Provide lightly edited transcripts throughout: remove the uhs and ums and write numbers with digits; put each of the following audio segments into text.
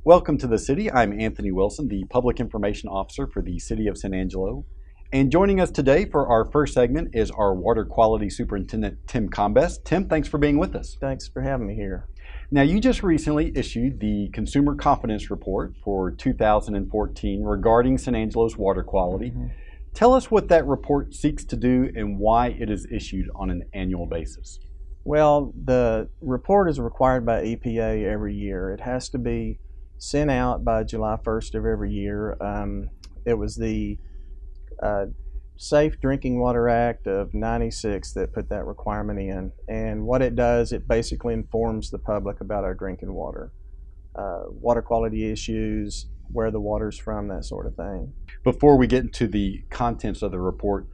Welcome to the City. I'm Anthony Wilson, the Public Information Officer for the City of San Angelo. And joining us today for our first segment is our Water Quality Superintendent Tymn Combest. Tim, thanks for being with us. Thanks for having me here. Now, you just recently issued the Consumer Confidence Report for 2014 regarding San Angelo's water quality. Tell us what that report seeks to do and why it is issued on an annual basis. Well, the report is required by EPA every year. It has to be sent out by July 1st of every year. It was the Safe Drinking Water Act of '96 that put that requirement in. And what it does, it basically informs the public about our drinking water, water quality issues, where the water's from, that sort of thing. Before we get into the contents of the report,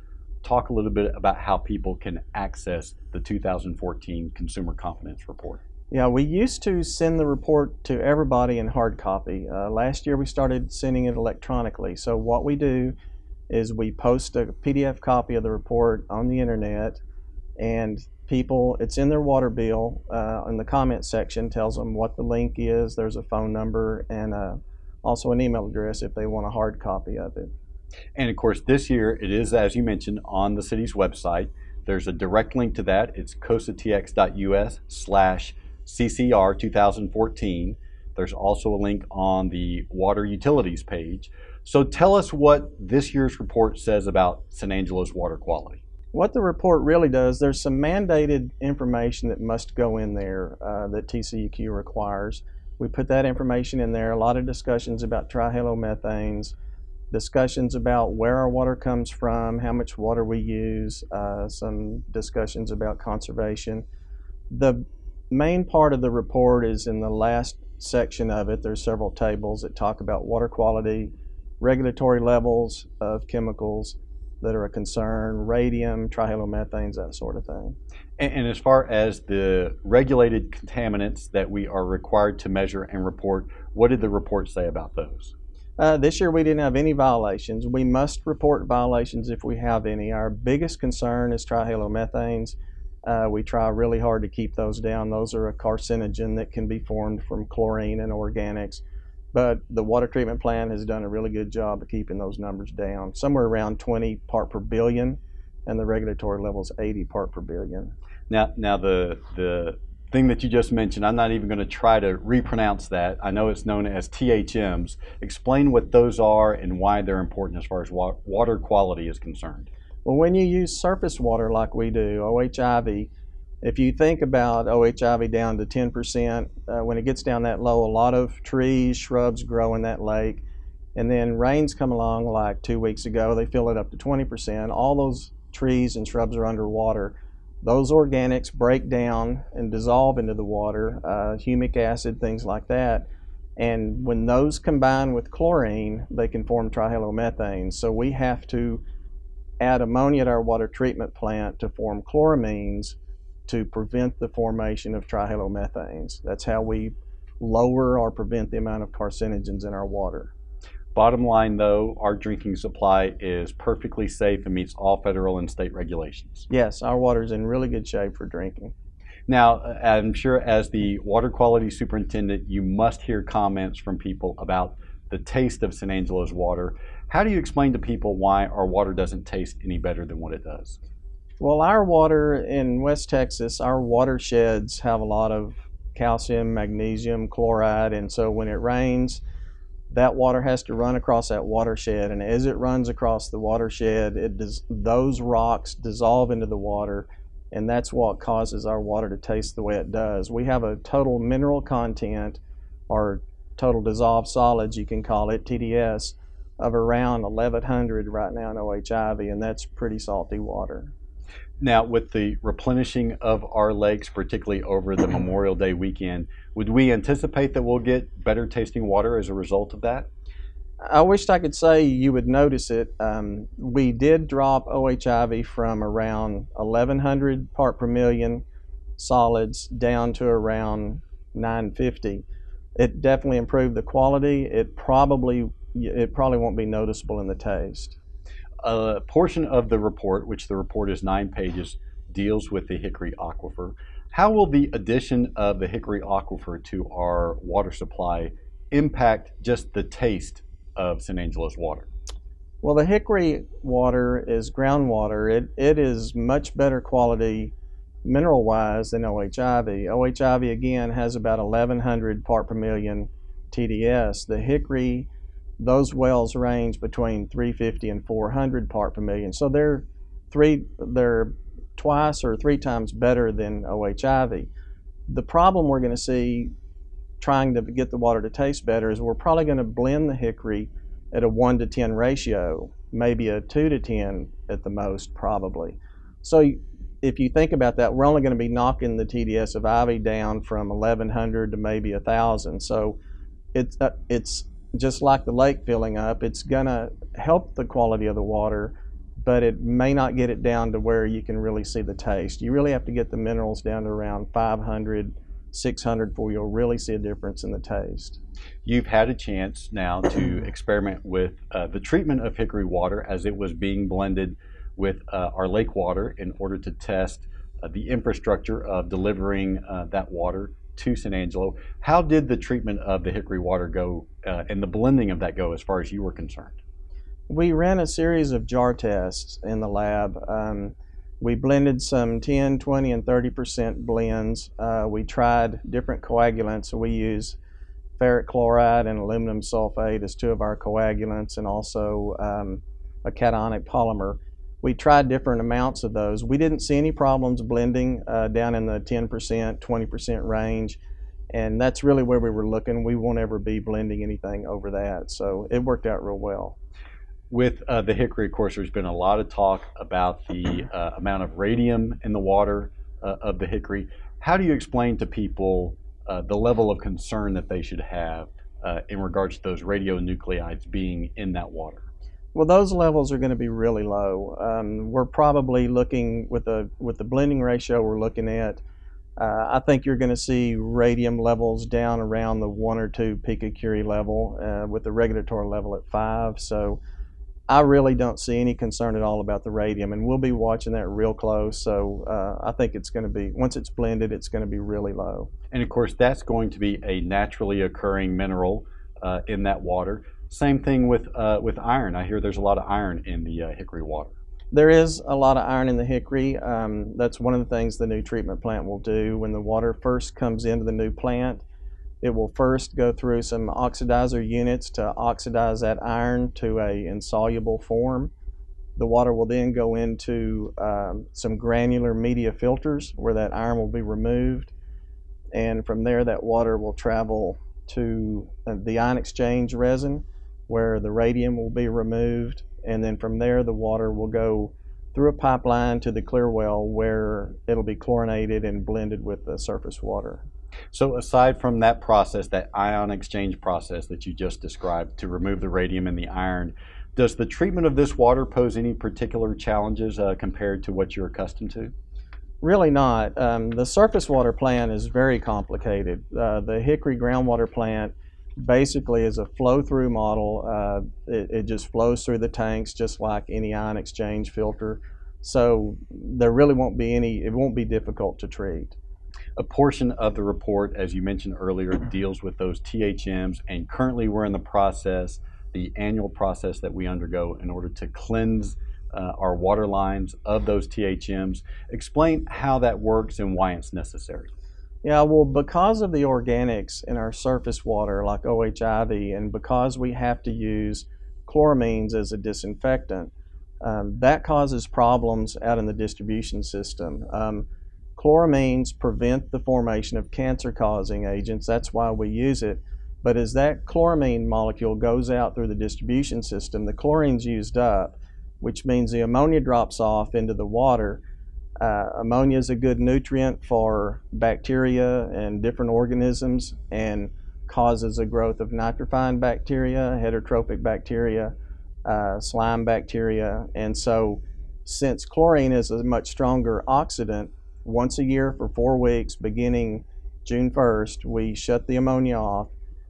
talk a little bit about how people can access the 2014 Consumer Confidence Report. Yeah, we used to send the report to everybody in hard copy. Last year we started sending it electronically. So what we do is we post a PDF copy of the report on the internet, and people, it's in their water bill. In the comment section tells them what the link is. There's a phone number and also an email address if they want a hard copy of it. And of course, this year it is, as you mentioned, on the city's website. There's a direct link to that. It's cosatx.us/CCR 2014. There's also a link on the water utilities page. So tell us what this year's report says about San Angelo's water quality. What the report really does, there's some mandated information that must go in there that TCEQ requires. We put that information in there, a lot of discussions about trihalomethanes, discussions about where our water comes from, how much water we use, some discussions about conservation. The main part of the report is in the last section of it. There's several tables that talk about water quality, regulatory levels of chemicals that are a concern, radium, trihalomethanes, that sort of thing. And as far as the regulated contaminants that we are required to measure and report, what did the report say about those? This year we didn't have any violations. We must report violations if we have any. Our biggest concern is trihalomethanes. We try really hard to keep those down. Those are a carcinogen that can be formed from chlorine and organics. But the water treatment plant has done a really good job of keeping those numbers down. Somewhere around 20 part per billion, and the regulatory level is 80 part per billion. Now the thing that you just mentioned, I'm not even going to try to repronounce that. I know it's known as THMs. Explain what those are and why they're important as far as water quality is concerned. Well, when you use surface water like we do, OHIV, if you think about OHIV down to 10%, when it gets down that low, a lot of trees, shrubs grow in that lake. And then rains come along like 2 weeks ago, they fill it up to 20%. All those trees and shrubs are underwater. Those organics break down and dissolve into the water, humic acid, things like that. And when those combine with chlorine, they can form trihalomethanes. So we have to add ammonia at our water treatment plant to form chloramines to prevent the formation of trihalomethanes. That's how we lower or prevent the amount of carcinogens in our water. Bottom line though, our drinking supply is perfectly safe and meets all federal and state regulations. Yes, our water is in really good shape for drinking. Now, I'm sure as the water quality superintendent, you must hear comments from people about the taste of San Angelo's water. How do you explain to people why our water doesn't taste any better than what it does? Well, our water in West Texas, our watersheds have a lot of calcium, magnesium, chloride, and so when it rains, that water has to run across that watershed, and as it runs across the watershed, those rocks dissolve into the water, and that's what causes our water to taste the way it does. We have a total mineral content, or total dissolved solids, you can call it, TDS, of around 1,100 right now in OHIV, and that's pretty salty water. Now, with the replenishing of our lakes, particularly over the Memorial Day weekend, would we anticipate that we'll get better tasting water as a result of that? I wished I could say you would notice it. We did drop OHIV from around 1,100 part per million solids down to around 950. It definitely improved the quality. It probably won't be noticeable in the taste. A portion of the report, which the report is 9 pages, deals with the Hickory Aquifer. How will the addition of the Hickory Aquifer to our water supply impact just the taste of San Angelo's water? Well, the Hickory water is groundwater. It is much better quality mineral-wise than OHIV. OHIV, again, has about 1,100 part per million TDS. The Hickory, those wells range between 350 and 400 part per million. So they're twice or three times better than OHIV. The problem we're going to see trying to get the water to taste better is we're probably going to blend the Hickory at a 1-to-10 ratio, maybe a 2-to-10 at the most, probably. So if you think about that, we're only going to be knocking the TDS of Ivy down from 1,100 to maybe 1,000. So it's just like the lake filling up. It's going to help the quality of the water, but it may not get it down to where you can really see the taste. You really have to get the minerals down to around 500, 600 before you'll really see a difference in the taste. You've had a chance now to experiment with the treatment of Hickory water as it was being blended with our lake water in order to test the infrastructure of delivering that water to San Angelo. How did the treatment of the Hickory water go and the blending of that go as far as you were concerned? We ran a series of jar tests in the lab. We blended some 10, 20, and 30% blends. We tried different coagulants. We use ferric chloride and aluminum sulfate as two of our coagulants, and also a cationic polymer. We tried different amounts of those. We didn't see any problems blending down in the 10%, 20% range, and that's really where we were looking. We won't ever be blending anything over that, so it worked out real well. With the Hickory, of course, there's been a lot of talk about the amount of radium in the water of the Hickory. How do you explain to people the level of concern that they should have in regards to those radionuclides being in that water? Well, those levels are going to be really low. We're probably looking with the blending ratio we're looking at. I think you're going to see radium levels down around the 1 or 2 picocurie level, with the regulatory level at 5. So I really don't see any concern at all about the radium, and we'll be watching that real close. So I think it's going to be, once it's blended, it's going to be really low. And of course, that's going to be a naturally occurring mineral in that water. Same thing with iron. I hear there's a lot of iron in the Hickory water. There is a lot of iron in the Hickory. That's one of the things the new treatment plant will do. When the water first comes into the new plant, it will first go through some oxidizer units to oxidize that iron to a insoluble form. The water will then go into some granular media filters where that iron will be removed. And from there, that water will travel to the ion exchange resin, where the radium will be removed, and then from there the water will go through a pipeline to the clear well, where it'll be chlorinated and blended with the surface water. So aside from that process, that ion exchange process that you just described to remove the radium and the iron, does the treatment of this water pose any particular challenges compared to what you're accustomed to? Really not. The surface water plant is very complicated. The Hickory groundwater plant basically is a flow-through model. It just flows through the tanks just like any ion exchange filter. So there really won't be it won't be difficult to treat. A portion of the report, as you mentioned earlier, deals with those THMs, and currently we're in the process, the annual process that we undergo in order to cleanse our water lines of those THMs. Explain how that works and why it's necessary. Yeah, well, because of the organics in our surface water, like OHIV, and because we have to use chloramines as a disinfectant, that causes problems out in the distribution system. Chloramines prevent the formation of cancer-causing agents. That's why we use it. But as that chloramine molecule goes out through the distribution system, the chlorine's used up, which means the ammonia drops off into the water. Ammonia is a good nutrient for bacteria and different organisms, and causes a growth of nitrophine bacteria, heterotrophic bacteria, slime bacteria. And so since chlorine is a much stronger oxidant, once a year for 4 weeks, beginning June 1st, we shut the ammonia off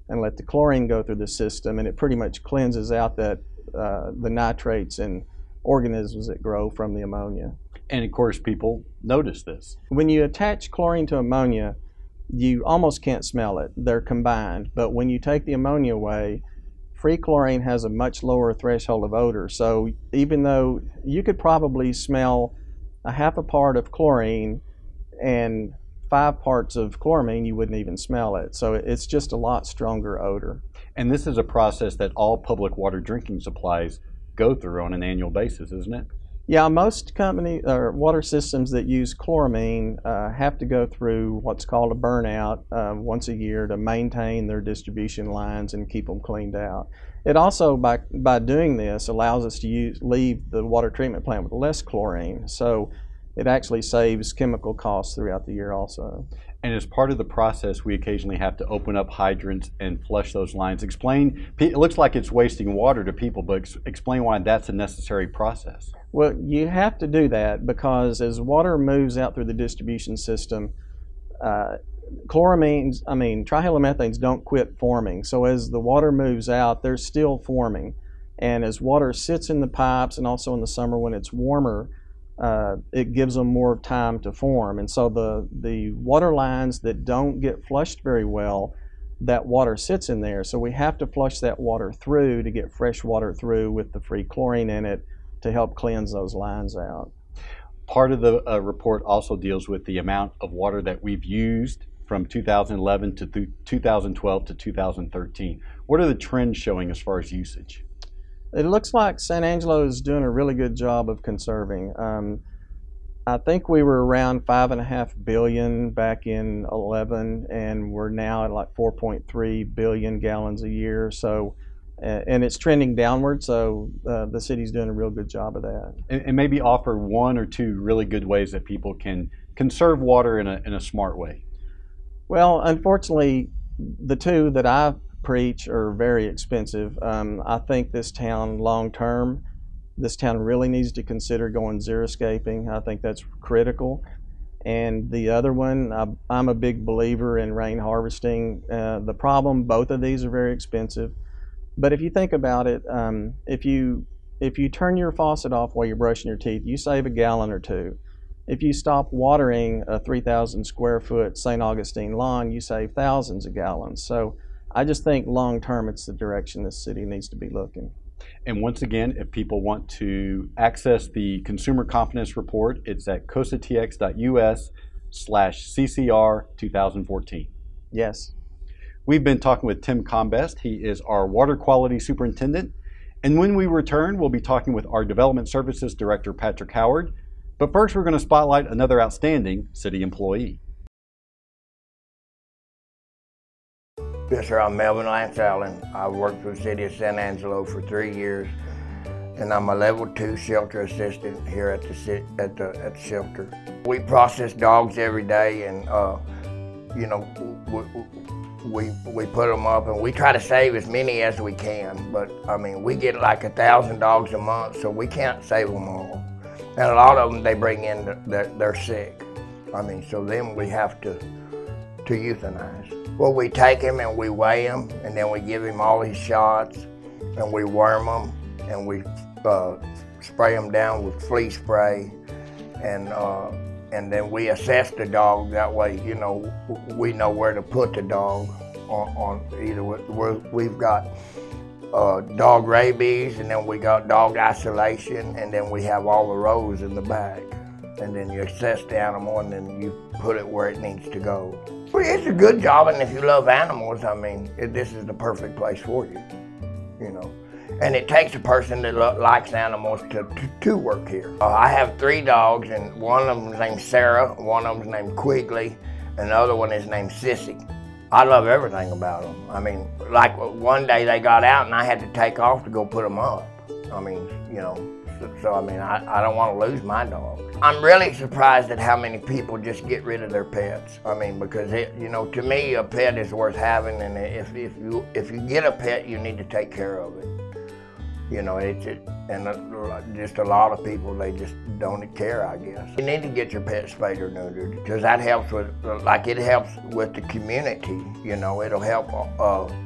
and let the chlorine go through the system, and it pretty much cleanses out that the nitrates and organisms that grow from the ammonia. And of course, people notice this. When you attach chlorine to ammonia, you almost can't smell it. They're combined. But when you take the ammonia away, free chlorine has a much lower threshold of odor. So even though you could probably smell a half a part of chlorine and 5 parts of chloramine, you wouldn't even smell it. So it's just a lot stronger odor. And this is a process that all public water drinking supplies go through on an annual basis, isn't it? Yeah, most company or water systems that use chloramine have to go through what's called a burnout once a year to maintain their distribution lines and keep them cleaned out. It also, by doing this, allows us to leave the water treatment plant with less chlorine. So it actually saves chemical costs throughout the year also. And as part of the process, we occasionally have to open up hydrants and flush those lines. Explain, it looks like it's wasting water to people, but explain why that's a necessary process. Well, you have to do that because as water moves out through the distribution system, trihalomethanes don't quit forming. So as the water moves out, they're still forming. And as water sits in the pipes, and also in the summer when it's warmer, it gives them more time to form. And so the water lines that don't get flushed very well, that water sits in there. So we have to flush that water through to get fresh water through with the free chlorine in it to help cleanse those lines out. Part of the report also deals with the amount of water that we've used from 2011 to 2012 to 2013. What are the trends showing as far as usage? It looks like San Angelo is doing a really good job of conserving. I think we were around 5.5 billion back in 11, and we're now at like 4.3 billion gallons a year. So, and it's trending downward. So the city's doing a real good job of that. And maybe offer 1 or 2 really good ways that people can conserve water in a smart way. Well, unfortunately, the 2 that I preach are very expensive. I think this town long term, this town really needs to consider going xeriscaping. I think that's critical. And the other one, I'm a big believer in rain harvesting. The problem, both of these are very expensive. But if you think about it, if you turn your faucet off while you're brushing your teeth, you save a gallon or 2. If you stop watering a 3,000 square foot St. Augustine lawn, you save thousands of gallons. So I just think long term it's the direction this city needs to be looking. And once again, if people want to access the Consumer Confidence Report, it's at cosatx.us/CCR 2014. Yes. We've been talking with Tymn Combest. He is our Water Quality Superintendent. And when we return, we'll be talking with our Development Services Director, Patrick Howard. But first, we're going to spotlight another outstanding city employee. Yes, sir. I'm Melvin Lance Allen. I've worked for the City of San Angelo for 3 years, and I'm a level 2 shelter assistant here at the shelter. We process dogs every day, and you know, we put them up, and we try to save as many as we can. But I mean, we get like 1,000 dogs a month, so we can't save them all. And a lot of them they bring in, they're sick. I mean, so then we have to euthanize. Well, we take him and we weigh him, and then we give him all his shots, and we worm them, and we spray them down with flea spray, and then we assess the dog. That way, you know, we know where to put the dog on either. We've got dog rabies, and then we got dog isolation, and then we have all the rows in the back. And then you assess the animal, and then you put it where it needs to go. Well, it's a good job, and if you love animals, I mean, this is the perfect place for you, you know. And it takes a person that likes animals to work here. I have 3 dogs, and one of them is named Sarah, one of them is named Quigley, and the other one is named Sissy. I love everything about them. I mean, like one day they got out, and I had to take off to go put them up. I mean, you know, so I mean, I don't want to lose my dog. I'm really surprised at how many people just get rid of their pets. I mean, because you know, to me, a pet is worth having, and if you get a pet, you need to take care of it. You know, just a lot of people, they just don't care, I guess. You need to get your pet spayed or neutered, because that helps with, like, it helps with the community. You know, it'll help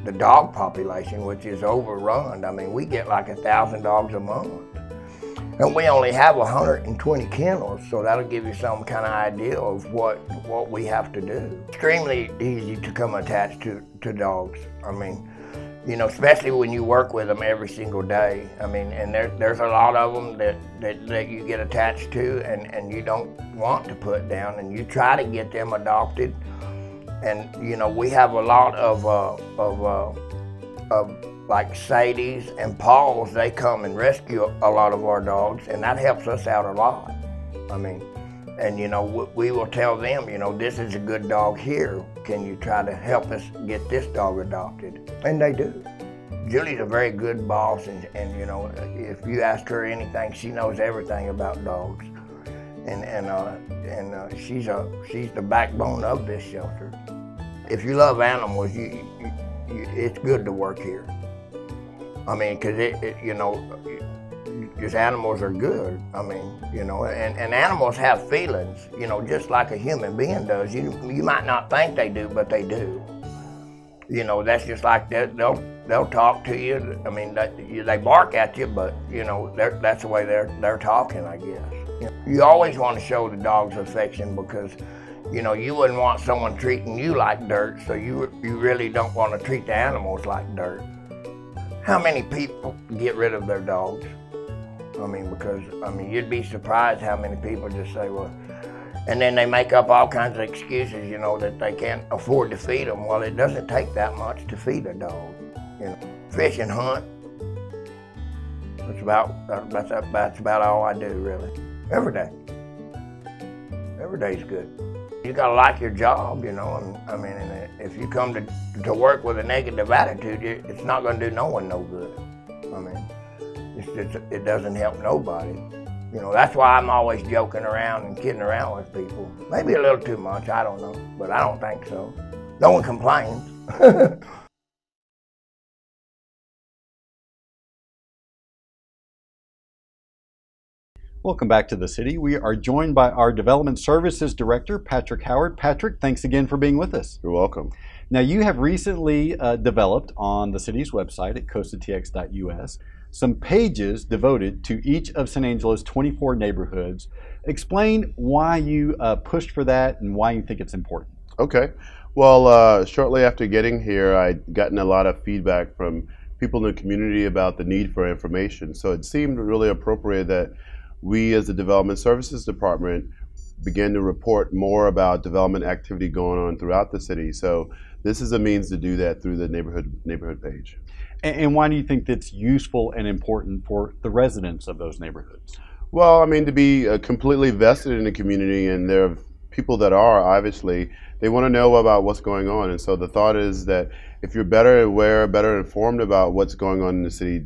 the dog population, which is overrun. I mean, we get like 1,000 dogs a month. And we only have 120 kennels, so that'll give you some kind of idea of what we have to do. Extremely easy to become attached to dogs. I mean, you know, especially when you work with them every single day. I mean, and there's a lot of them that you get attached to and you don't want to put down, and you try to get them adopted. And, you know, we have a lot of like Sadie's and Paul's. They come and rescue a lot of our dogs, and that helps us out a lot. I mean, and you know, we will tell them, you know, this is a good dog here. Can you try to help us get this dog adopted? And they do. Julie's a very good boss, and you know, if you ask her anything, she knows everything about dogs. And she's the backbone of this shelter. If you love animals, it's good to work here. I mean, because you know, just animals are good. I mean, you know, and animals have feelings, you know, just like a human being does. You might not think they do, but they do. You know, that's just like they'll talk to you. I mean, they bark at you, but you know, that's the way they're talking, I guess. You always want to show the dogs affection, because you know, you wouldn't want someone treating you like dirt, so you really don't want to treat the animals like dirt. How many people get rid of their dogs? I mean, because, I mean, you'd be surprised how many people just say, well, and then they make up all kinds of excuses, you know, that they can't afford to feed them. Well, it doesn't take that much to feed a dog. You know, fish and hunt, that's about all I do, really. Every day. Every day's good. You gotta like your job, you know, and I mean, if you come to work with a negative attitude, it's not gonna do no one no good. I mean, it doesn't help nobody. You know, that's why I'm always joking around and kidding around with people. Maybe a little too much, I don't know, but I don't think so. No one complains. Welcome back to the City. We are joined by our Development Services Director, Patrick Howard. Patrick, thanks again for being with us. You're welcome. Now, you have recently developed on the city's website at costatx.us some pages devoted to each of San Angelo's 24 neighborhoods. Explain why you pushed for that and why you think it's important. Okay. Well, shortly after getting here, I'd gotten a lot of feedback from people in the community about the need for information. So it seemed really appropriate that we as the Development Services Department began to report more about development activity going on throughout the city. So this is a means to do that through the neighborhood page. And why do you think that's useful and important for the residents of those neighborhoods? Well, I mean, to be completely vested in the community, and there are people that are, obviously, they want to know about what's going on. And so the thought is that if you're better aware, better informed about what's going on in the city,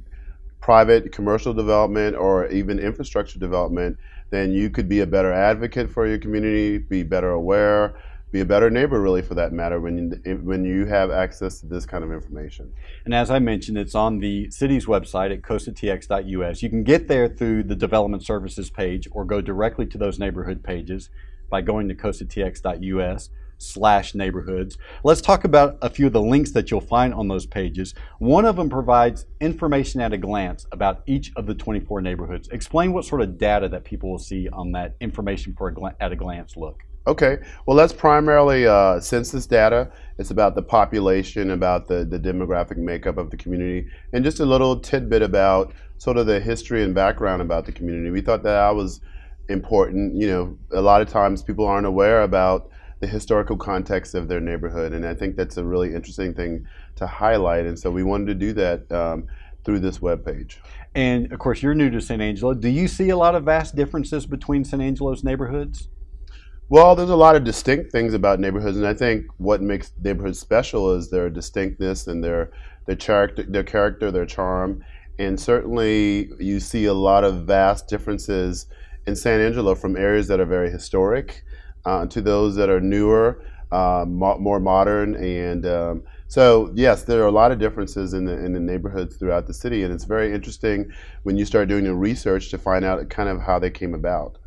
private, commercial development, or even infrastructure development, then you could be a better advocate for your community, be better aware, be a better neighbor, really, for that matter, when you have access to this kind of information. And as I mentioned, it's on the city's website at costatx.us. You can get there through the Development Services page or go directly to those neighborhood pages by going to costatx.us/neighborhoods. Let's talk about a few of the links that you'll find on those pages. One of them provides information at a glance about each of the 24 neighborhoods. Explain what sort of data that people will see on that information for at a glance look. Okay, well, that's primarily census data. It's about the population, about the demographic makeup of the community, and just a little tidbit about sort of the history and background about the community. We thought that was important. You know, a lot of times people aren't aware about the historical context of their neighborhood, and I think that's a really interesting thing to highlight, and so we wanted to do that through this webpage. And of course, you're new to San Angelo. Do you see a lot of vast differences between San Angelo's neighborhoods? Well, there's a lot of distinct things about neighborhoods, and I think what makes neighborhoods special is their distinctness and their character, their charm, and certainly you see a lot of vast differences in San Angelo, from areas that are very historic to those that are newer, more modern, and so yes, there are a lot of differences in the neighborhoods throughout the city, and it's very interesting when you start doing the research to find out kind of how they came about.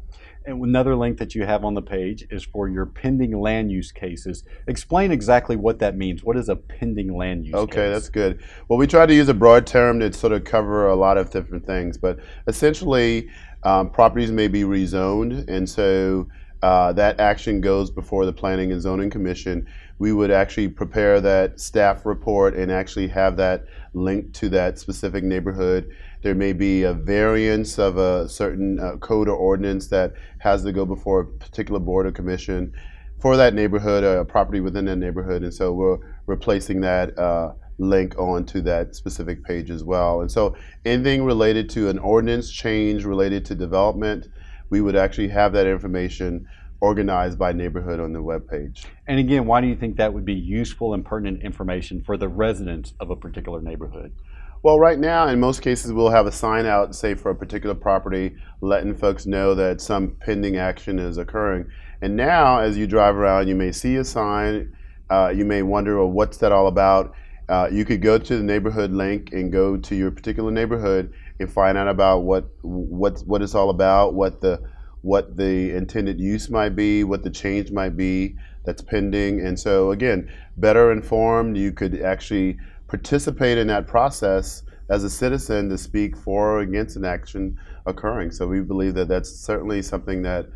And another link that you have on the page is for your pending land use cases. Explain exactly what that means. What is a pending land use case? Okay, that's good. Well, we try to use a broad term to sort of cover a lot of different things, but essentially Properties may be rezoned, and so that action goes before the Planning and Zoning Commission. We would actually prepare that staff report and actually have that linked to that specific neighborhood. There may be a variance of a certain code or ordinance that has to go before a particular board or commission for that neighborhood, a property within that neighborhood, and so we're replacing that link onto that specific page as well. And so anything related to an ordinance change related to development, we would actually have that information organized by neighborhood on the web page. And again, why do you think that would be useful and pertinent information for the residents of a particular neighborhood? Well, right now, in most cases, we'll have a sign out, say, for a particular property, letting folks know that some pending action is occurring. And now, as you drive around, you may see a sign. You may wonder, well, what's that all about? You could go to the neighborhood link and go to your particular neighborhood and find out about what it's all about, what the intended use might be, what the change might be that's pending. And so, again, better informed, you could actually participate in that process as a citizen to speak for or against an action occurring. So we believe that that's certainly something that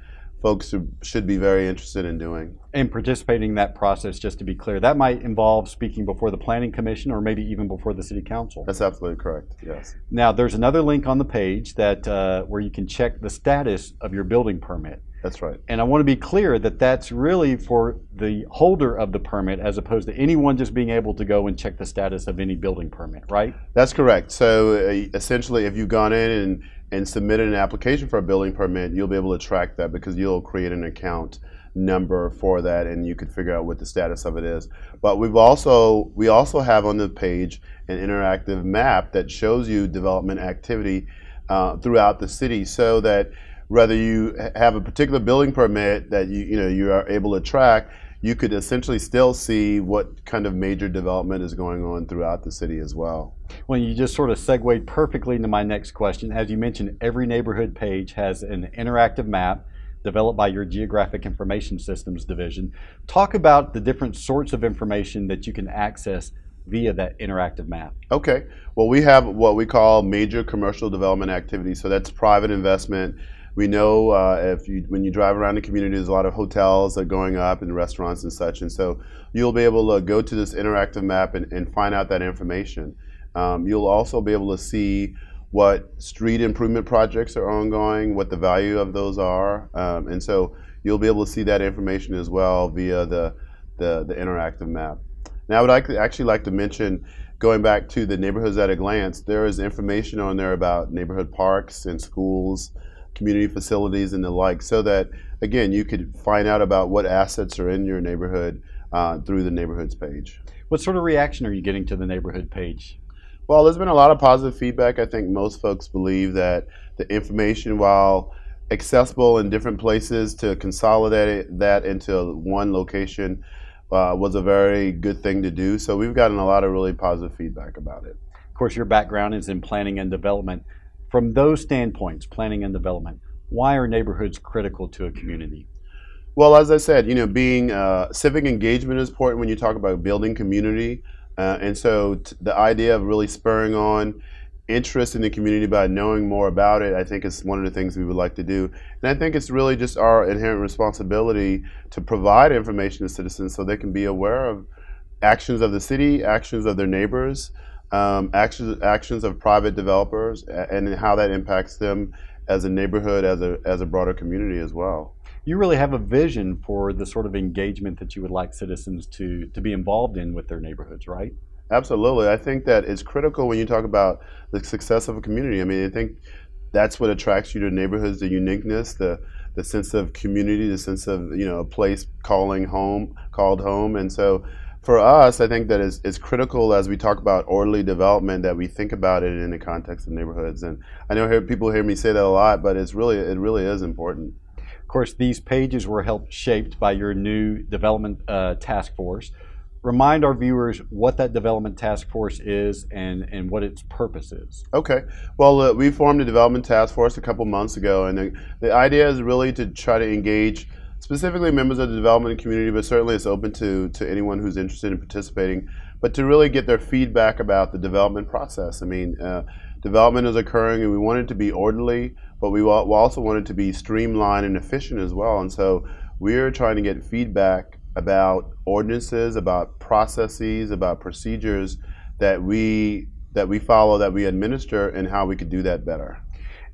folks should be very interested in doing. And participating in that process, just to be clear, that might involve speaking before the Planning Commission or maybe even before the City Council. That's absolutely correct, yes. Now, there's another link on the page that where you can check the status of your building permit. That's right. And I want to be clear that that's really for the holder of the permit as opposed to anyone just being able to go and check the status of any building permit, right? That's correct. So essentially, if you've gone in and submitted an application for a building permit, you'll be able to track that because you'll create an account number for that and you can figure out what the status of it is. But we also have on the page an interactive map that shows you development activity throughout the city, so that whether you have a particular building permit that you are able to track, you could essentially still see what kind of major development is going on throughout the city as well. Well, you just sort of segued perfectly into my next question. As you mentioned, every neighborhood page has an interactive map developed by your Geographic Information Systems division. Talk about the different sorts of information that you can access via that interactive map. Okay. Well, we have what we call major commercial development activities. So that's private investment. We know when you drive around the community, there's a lot of hotels that are going up and restaurants and such, and so you'll be able to go to this interactive map and find out that information. You'll also be able to see what street improvement projects are ongoing, what the value of those are, and so you'll be able to see that information as well via the interactive map. Now, I would actually like to mention, going back to the neighborhoods at a glance, there is information on there about neighborhood parks and schools, community facilities and the like, so that, again, you could find out about what assets are in your neighborhood through the neighborhoods page. What sort of reaction are you getting to the neighborhood page? Well, there's been a lot of positive feedback. I think most folks believe that the information, while accessible in different places, to consolidate that into one location was a very good thing to do. So we've gotten a lot of really positive feedback about it. Of course, your background is in planning and development. From those standpoints, planning and development, why are neighborhoods critical to a community? Well, as I said, being civic engagement is important when you talk about building community. And so the idea of really spurring on interest in the community by knowing more about it, I think is one of the things we would like to do. And I think it's really just our inherent responsibility to provide information to citizens so they can be aware of actions of the city, actions of their neighbors, actions of private developers, and how that impacts them as a neighborhood, as a broader community as well. You really have a vision for the sort of engagement that you would like citizens to be involved in with their neighborhoods, right? Absolutely. I think that is critical when you talk about the success of a community. I mean, I think that's what attracts you to neighborhoods, the uniqueness, the sense of community, the sense of a place called home. And so for us, I think that it's critical as we talk about orderly development that we think about it in the context of neighborhoods. And I know people hear me say that a lot, but it really is important. Of course, these pages were helped shaped by your new development task force. Remind our viewers what that development task force is and what its purpose is. Okay. Well, we formed a development task force a couple months ago, and the idea is really to try to engage specifically members of the development community, but certainly it's open to anyone who's interested in participating, but to really get their feedback about the development process. I mean, development is occurring, and we want it to be orderly, but we also want it to be streamlined and efficient as well. And so we're trying to get feedback about ordinances, about processes, about procedures that we follow, that we administer, and how we could do that better.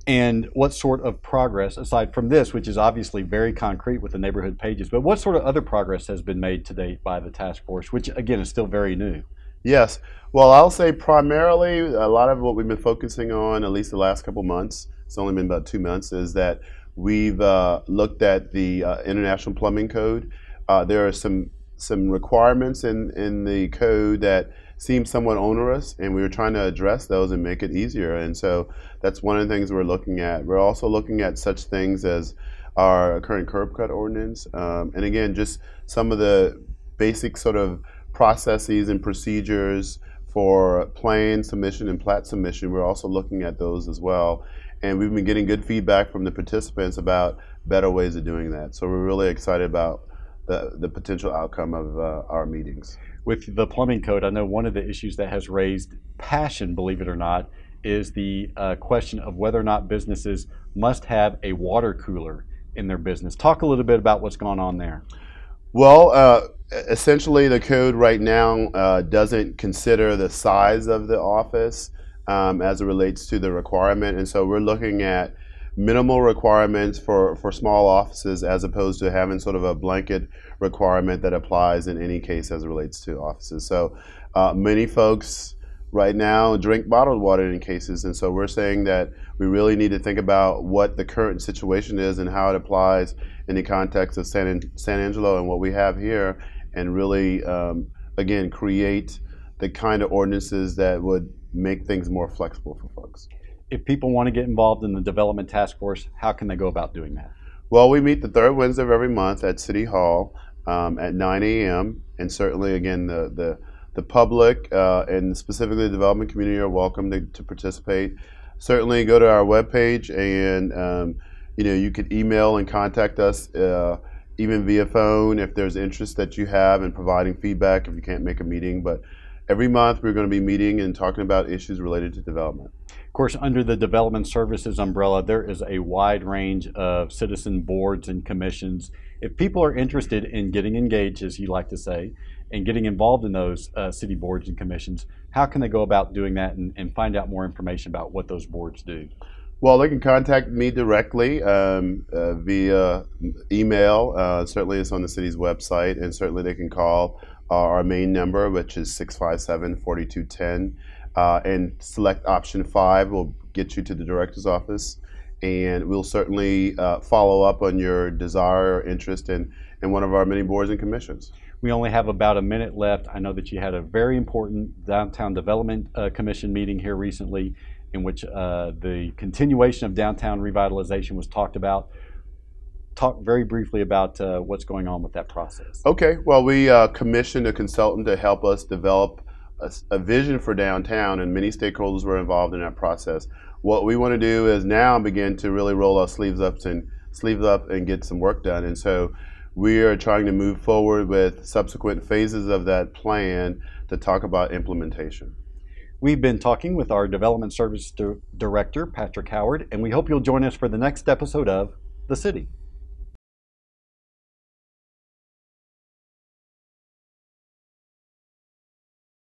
And what sort of progress, aside from this, which is obviously very concrete with the neighborhood pages, but what sort of other progress has been made to date by the task force, which again is still very new? Yes. Well, I'll say primarily a lot of what we've been focusing on, at least the last couple months, it's only been about 2 months, is that we've looked at the International Plumbing Code. There are some requirements in the code that seem somewhat onerous, and we were trying to address those and make it easier. And so that's one of the things we're looking at. We're also looking at such things as our current curb cut ordinance, and again, just some of the basic sort of processes and procedures for plan submission and plat submission. We're also looking at those as well. And we've been getting good feedback from the participants about better ways of doing that. So we're really excited about the potential outcome of our meetings. With the plumbing code, I know one of the issues that has raised passion, believe it or not, is the question of whether or not businesses must have a water cooler in their business. Talk a little bit about what's going on there. Well, essentially the code right now doesn't consider the size of the office as it relates to the requirement, and so we're looking at minimal requirements for small offices as opposed to having sort of a blanket requirement that applies in any case as it relates to offices. So many folks right now drink bottled water in cases, and so we're saying that we really need to think about what the current situation is and how it applies in the context of San Angelo and what we have here, and really again create the kind of ordinances that would make things more flexible for folks. If people want to get involved in the development task force, how can they go about doing that? Well, we meet the third Wednesday of every month at City Hall at 9 a.m. and certainly again the public and specifically the development community are welcome to participate. Certainly go to our webpage and you could email and contact us even via phone if there's interest that you have in providing feedback if you can't make a meeting. But every month we're going to be meeting and talking about issues related to development. Of course, under the Development Services umbrella, there is a wide range of citizen boards and commissions. If people are interested in getting engaged, as you like to say, and getting involved in those city boards and commissions, how can they go about doing that and find out more information about what those boards do? Well, they can contact me directly via email. Certainly it's on the city's website, and certainly they can call our main number, which is 657-4210. And select option 5 will get you to the director's office, and we'll certainly follow up on your desire or interest in one of our many boards and commissions. We only have about a minute left. I know that you had a very important Downtown Development Commission meeting here recently in which the continuation of downtown revitalization was talked about. Talk very briefly about what's going on with that process. Okay, well, we commissioned a consultant to help us develop a vision for downtown, and many stakeholders were involved in that process. What we want to do is now begin to really roll our sleeves up and get some work done. And so we are trying to move forward with subsequent phases of that plan to talk about implementation. We've been talking with our Development Service Director, Patrick Howard, and we hope you'll join us for the next episode of The City.